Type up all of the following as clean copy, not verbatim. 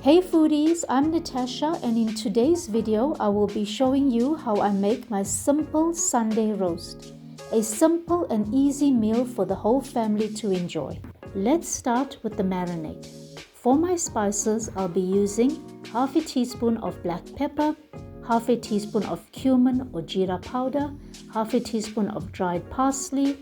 Hey foodies, I'm Natasha, and in today's video I will be showing you how I make my simple Sunday roast. A simple and easy meal for the whole family to enjoy. Let's start with the marinade. For my spices, I'll be using half a teaspoon of black pepper, half a teaspoon of cumin or jeera powder, half a teaspoon of dried parsley,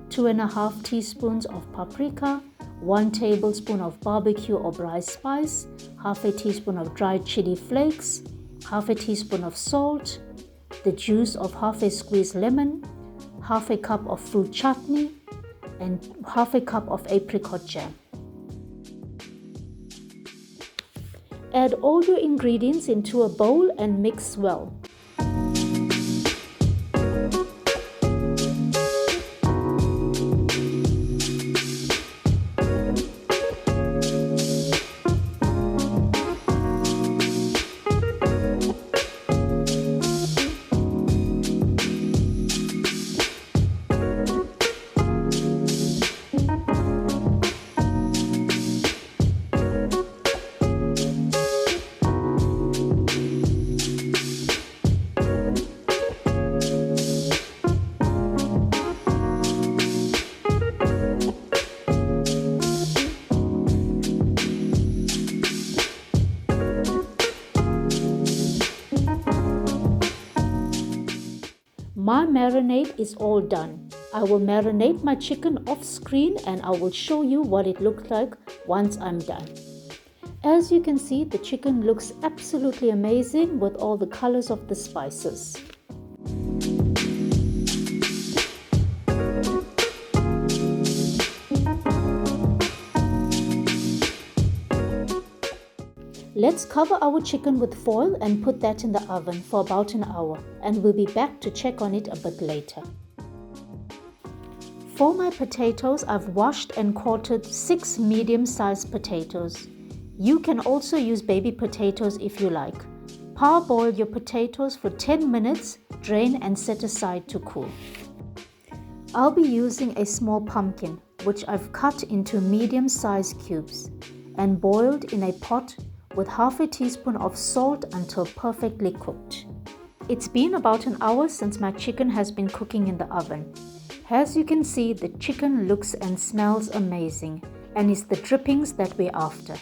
2.5 teaspoons of paprika, 1 tablespoon of barbecue or braai spice, half a teaspoon of dried chili flakes, half a teaspoon of salt, the juice of half a squeezed lemon, half a cup of fruit chutney, and half a cup of apricot jam. Add all your ingredients into a bowl and mix well. My marinade is all done. I will marinate my chicken off screen and I will show you what it looks like once I'm done. As you can see, the chicken looks absolutely amazing with all the colors of the spices. Let's cover our chicken with foil and put that in the oven for about an hour, and we'll be back to check on it a bit later. For my potatoes, I've washed and quartered 6 medium-sized potatoes. You can also use baby potatoes if you like. Parboil your potatoes for 10 minutes, drain and set aside to cool. I'll be using a small pumpkin, which I've cut into medium-sized cubes and boiled in a pot with half a teaspoon of salt until perfectly cooked. It's been about an hour since my chicken has been cooking in the oven. As you can see, the chicken looks and smells amazing, and it's the drippings that we're after.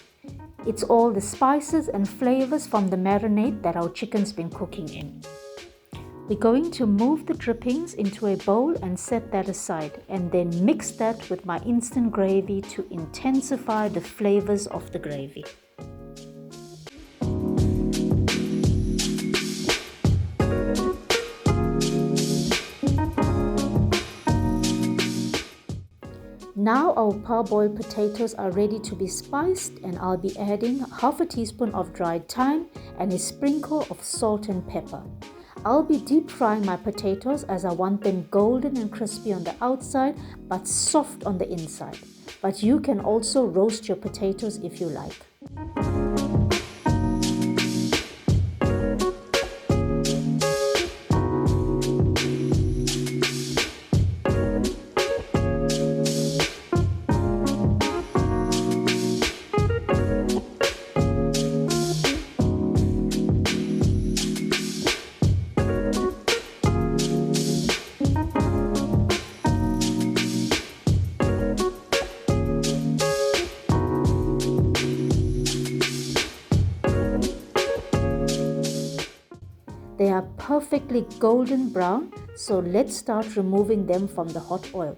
It's all the spices and flavors from the marinade that our chicken's been cooking in. We're going to move the drippings into a bowl and set that aside, and then mix that with my instant gravy to intensify the flavors of the gravy. Now our parboiled potatoes are ready to be spiced, and I'll be adding half a teaspoon of dried thyme and a sprinkle of salt and pepper. I'll be deep frying my potatoes as I want them golden and crispy on the outside but soft on the inside. But you can also roast your potatoes if you like. They are perfectly golden brown, so let's start removing them from the hot oil.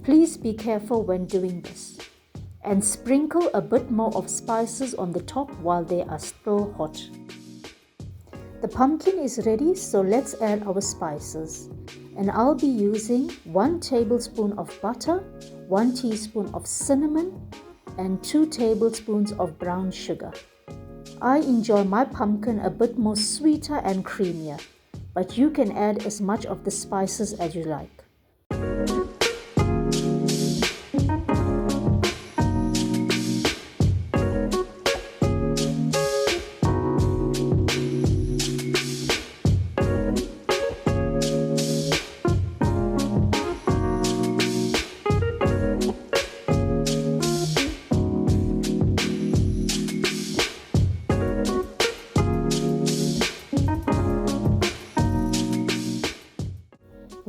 Please be careful when doing this. And sprinkle a bit more of spices on the top while they are still hot. The pumpkin is ready, so let's add our spices. And I'll be using 1 tablespoon of butter, 1 teaspoon of cinnamon, and 2 tablespoons of brown sugar. I enjoy my pumpkin a bit more sweeter and creamier, but you can add as much of the spices as you like.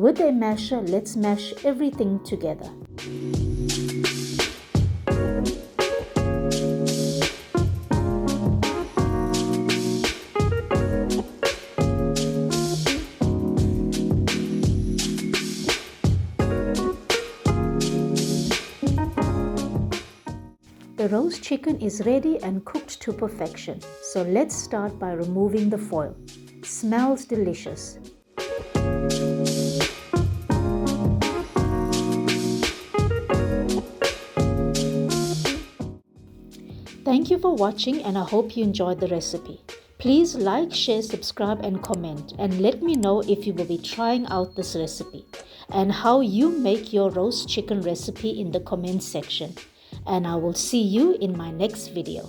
With a masher, let's mash everything together. The roast chicken is ready and cooked to perfection. So let's start by removing the foil. Smells delicious. Thank you for watching, and I hope you enjoyed the recipe. Please like, share, subscribe and comment, and let me know if you will be trying out this recipe and how you make your roast chicken recipe in the comments section. And I will see you in my next video.